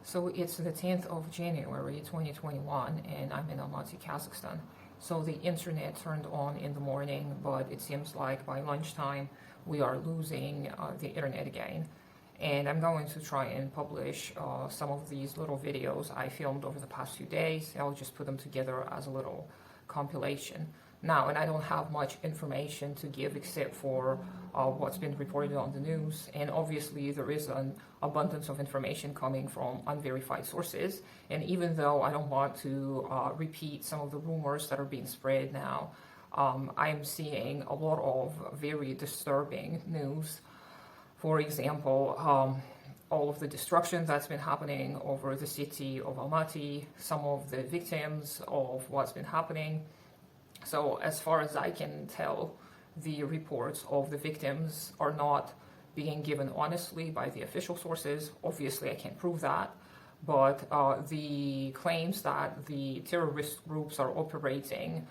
So it's the 10th of January 2021 and I'm in Almaty, Kazakhstan. So the internet turned on in the morning, but it seems like by lunchtime we are losing the internet again. And I'm going to try and publish some of these little videos I filmed over the past few days. I'll just put them together as a little compilation. Now, and I don't have much information to give except for what's been reported on the news, and obviously there is an abundance of information coming from unverified sources, and even though I don't want to repeat some of the rumors that are being spread now, I'm seeing a lot of very disturbing news. For example, all of the destruction that's been happening over the city of Almaty, some of the victims of what's been happening. So as far as I can tell, the reports of the victims are not being given honestly by the official sources. Obviously, I can't prove that. But the claims that the terrorist groups are operating,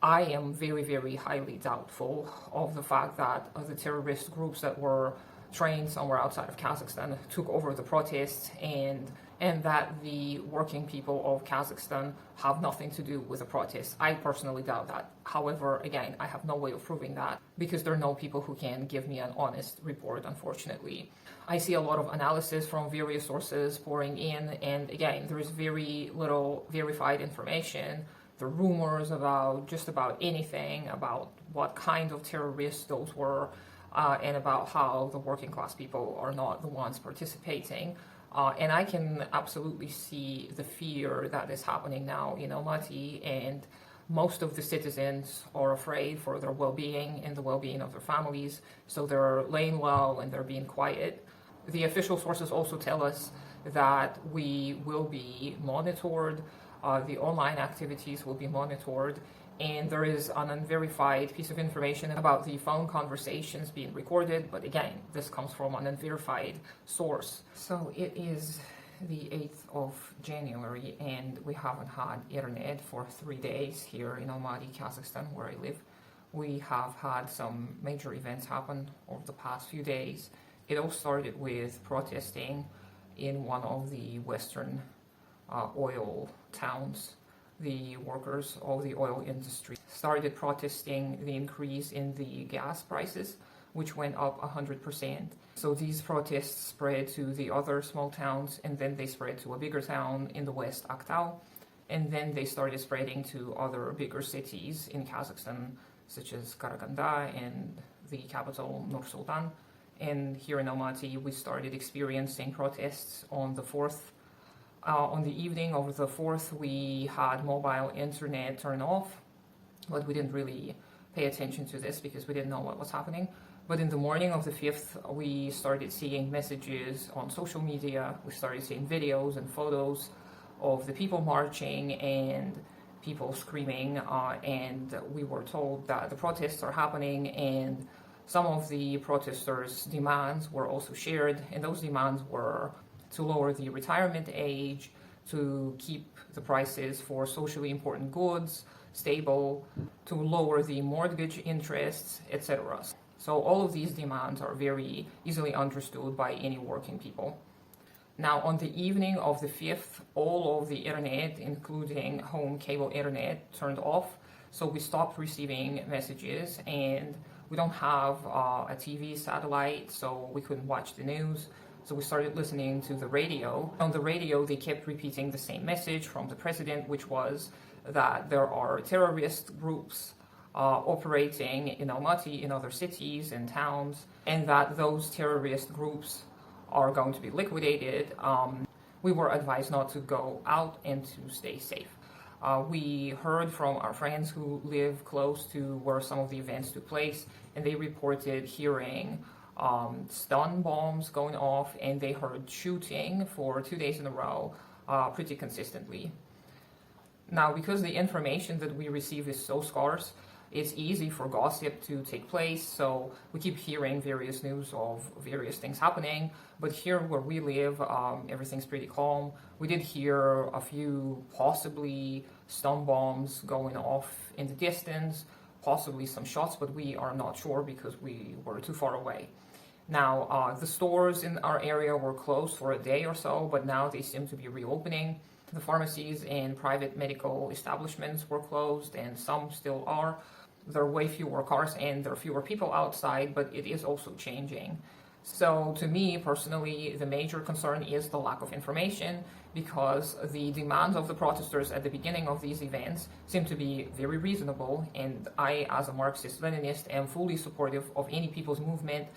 I am very, very highly doubtful of the fact that the terrorist groups that were trained somewhere outside of Kazakhstan took over the protests, and that the working people of Kazakhstan have nothing to do with the protests. I personally doubt that. However, again, I have no way of proving that because there are no people who can give me an honest report, unfortunately. I see a lot of analysis from various sources pouring in, and again, there is very little verified information. The rumors about just about anything, about what kind of terrorists those were, and about how the working class people are not the ones participating. And I can absolutely see the fear that is happening now in Almaty, and most of the citizens are afraid for their well-being and the well-being of their families, so they're laying low and they're being quiet. The official sources also tell us that we will be monitored, the online activities will be monitored, and there is an unverified piece of information about the phone conversations being recorded, but again, this comes from an unverified source. So it is the 8th of January and we haven't had internet for 3 days here in Almaty, Kazakhstan, where I live. We have had some major events happen over the past few days. It all started with protesting in one of the western oil towns. The workers of the oil industry started protesting the increase in the gas prices, which went up 100%. So these protests spread to the other small towns, and then they spread to a bigger town in the west, Aktau, and then they started spreading to other bigger cities in Kazakhstan, such as Karaganda and the capital, Nur-Sultan. And here in Almaty, we started experiencing protests on the 4th. On the evening of the 4th, we had mobile internet turn off, but we didn't really pay attention to this because we didn't know what was happening. But in the morning of the 5th, we started seeing messages on social media. We started seeing videos and photos of the people marching and people screaming, and we were told that the protests are happening, and some of the protesters' demands were also shared, and those demands were to lower the retirement age, to keep the prices for socially important goods stable, to lower the mortgage interests, etc. So all of these demands are very easily understood by any working people. Now, on the evening of the 5th, all of the internet, including home cable internet, turned off. So we stopped receiving messages, and we don't have a TV satellite, so we couldn't watch the news. So we started listening to the radio. On the radio, they kept repeating the same message from the president, which was that there are terrorist groups operating in Almaty, in other cities and towns, and that those terrorist groups are going to be liquidated. We were advised not to go out and to stay safe. We heard from our friends who live close to where some of the events took place, and they reported hearing stun bombs going off, and they heard shooting for 2 days in a row pretty consistently. Now, because the information that we receive is so scarce, it's easy for gossip to take place, so we keep hearing various news of various things happening, but here where we live, everything's pretty calm. We did hear a few possibly stun bombs going off in the distance, possibly some shots, but we are not sure because we were too far away. Now, the stores in our area were closed for a day or so, but now they seem to be reopening. The pharmacies and private medical establishments were closed, and some still are. There are way fewer cars and there are fewer people outside, but it is also changing. So to me personally, the major concern is the lack of information, because the demands of the protesters at the beginning of these events seem to be very reasonable, and I, as a Marxist-Leninist, am fully supportive of any people's movement.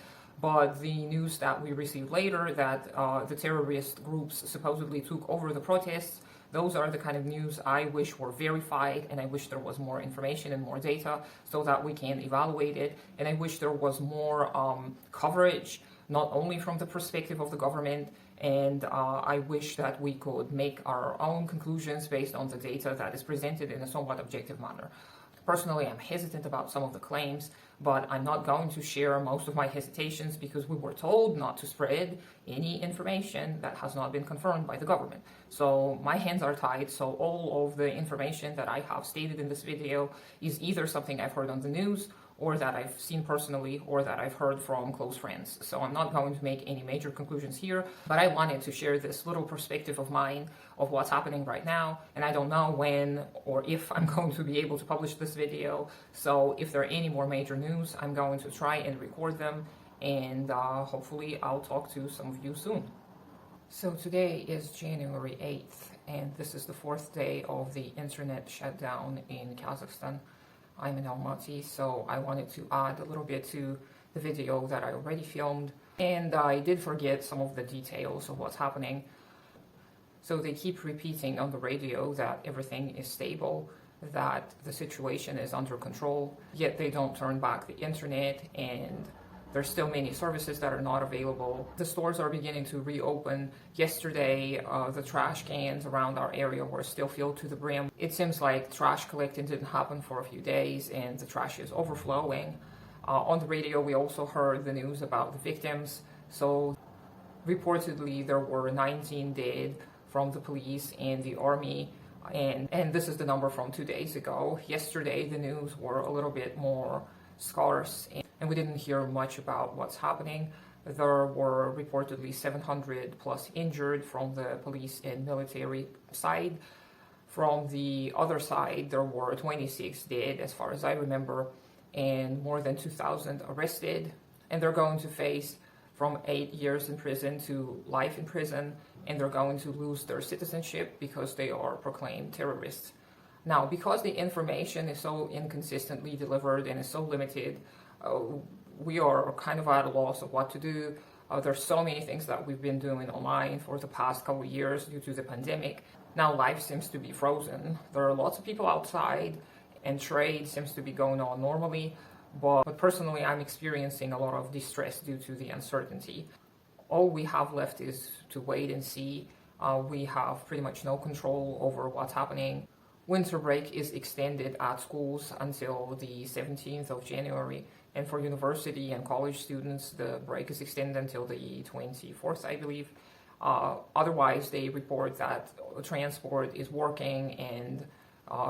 But the news that we received later, that the terrorist groups supposedly took over the protests, those are the kind of news I wish were verified, and I wish there was more information and more data so that we can evaluate it. And I wish there was more coverage, not only from the perspective of the government, and I wish that we could make our own conclusions based on the data that is presented in a somewhat objective manner. Personally, I'm hesitant about some of the claims, but I'm not going to share most of my hesitations because we were told not to spread any information that has not been confirmed by the government. So my hands are tied, so all of the information that I have stated in this video is either something I've heard on the news, or that I've seen personally, or that I've heard from close friends. So I'm not going to make any major conclusions here, but I wanted to share this little perspective of mine of what's happening right now, and I don't know when or if I'm going to be able to publish this video. So if there are any more major news, I'm going to try and record them, and hopefully I'll talk to some of you soon. So today is January 8th, and this is the 4th day of the internet shutdown in Kazakhstan. I'm in Almaty, so I wanted to add a little bit to the video that I already filmed, and I did forget some of the details of what's happening. So they keep repeating on the radio that everything is stable, that the situation is under control, yet they don't turn back the internet, and there's still many services that are not available. The stores are beginning to reopen. Yesterday, the trash cans around our area were still filled to the brim. It seems like trash collecting didn't happen for a few days, and the trash is overflowing. On the radio, we also heard the news about the victims. So reportedly, there were 19 dead from the police and the army. And this is the number from 2 days ago. Yesterday, the news were a little bit more scarce, and we didn't hear much about what's happening. There were reportedly 700 plus injured from the police and military side. From the other side, there were 26 dead, as far as I remember, and more than 2,000 arrested. And they're going to face from 8 years in prison to life in prison, and they're going to lose their citizenship because they are proclaimed terrorists. Now, because the information is so inconsistently delivered and is so limited, we are kind of at a loss of what to do. There's so many things that we've been doing online for the past couple of years due to the pandemic. Now life seems to be frozen. There are lots of people outside, and trade seems to be going on normally, but personally I'm experiencing a lot of distress due to the uncertainty. All we have left is to wait and see. We have pretty much no control over what's happening. Winter break is extended at schools until the 17th of January, and for university and college students, the break is extended until the 24th, I believe. Otherwise, they report that transport is working, and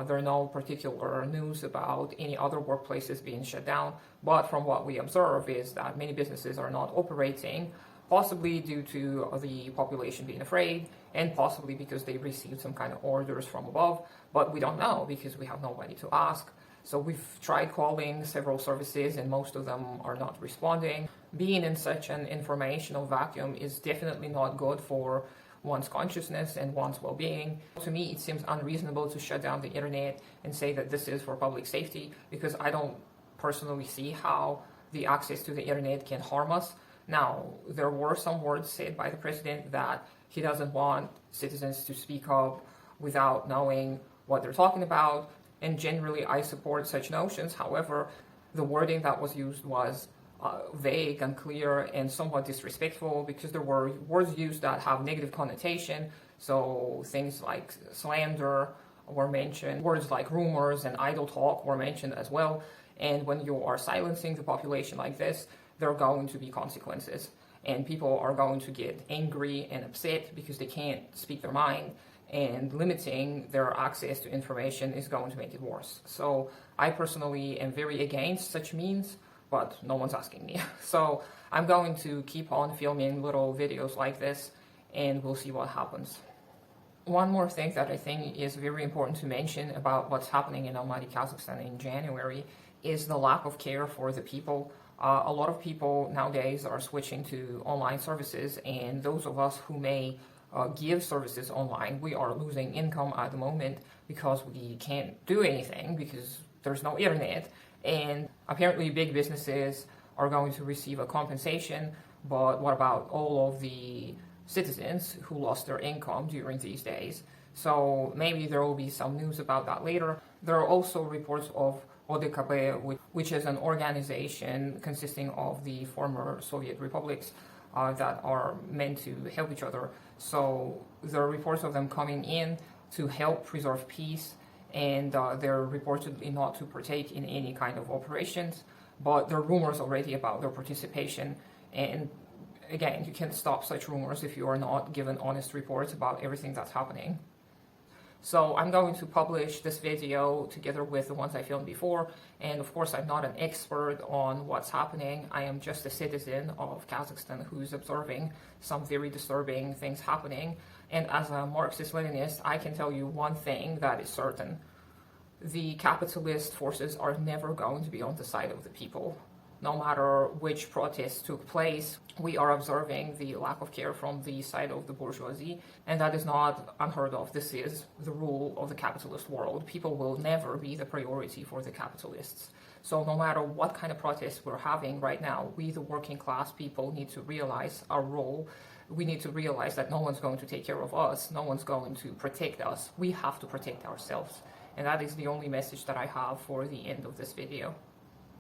there are no particular news about any other workplaces being shut down. But from what we observe is that many businesses are not operating, possibly due to the population being afraid, and possibly because they received some kind of orders from above, but we don't know because we have nobody to ask. So we've tried calling several services, and most of them are not responding. Being in such an informational vacuum is definitely not good for one's consciousness and one's well-being. To me, it seems unreasonable to shut down the internet and say that this is for public safety, because I don't personally see how the access to the internet can harm us. Now, there were some words said by the president that he doesn't want citizens to speak up without knowing what they're talking about, and generally I support such notions. However, the wording that was used was vague, unclear, and somewhat disrespectful, because there were words used that have negative connotation. So things like slander were mentioned, words like rumors and idle talk were mentioned as well. And when you are silencing the population like this, there are going to be consequences, and people are going to get angry and upset because they can't speak their mind, and limiting their access to information is going to make it worse. So I personally am very against such means, but no one's asking me. So I'm going to keep on filming little videos like this, and we'll see what happens. One more thing that I think is very important to mention about what's happening in Almaty, Kazakhstan in January is the lack of care for the people. A lot of people nowadays are switching to online services, and those of us who may give services online, we are losing income at the moment because we can't do anything because there's no internet. And apparently big businesses are going to receive a compensation, but what about all of the citizens who lost their income during these days? So maybe there will be some news about that later. There are also reports of ODKB, which is an organization consisting of the former Soviet republics that are meant to help each other. So there are reports of them coming in to help preserve peace, and they're reportedly not to partake in any kind of operations, but there are rumors already about their participation. And again, you can't stop such rumors if you are not given honest reports about everything that's happening. So I'm going to publish this video together with the ones I filmed before, and of course I'm not an expert on what's happening. I am just a citizen of Kazakhstan who's observing some very disturbing things happening, and as a Marxist-Leninist, I can tell you one thing that is certain. The capitalist forces are never going to be on the side of the people. No matter which protests took place, we are observing the lack of care from the side of the bourgeoisie, and that is not unheard of. This is the rule of the capitalist world. People will never be the priority for the capitalists. So no matter what kind of protests we're having right now, we, the working class people, need to realize our role. We need to realize that no one's going to take care of us. No one's going to protect us. We have to protect ourselves. And that is the only message that I have for the end of this video.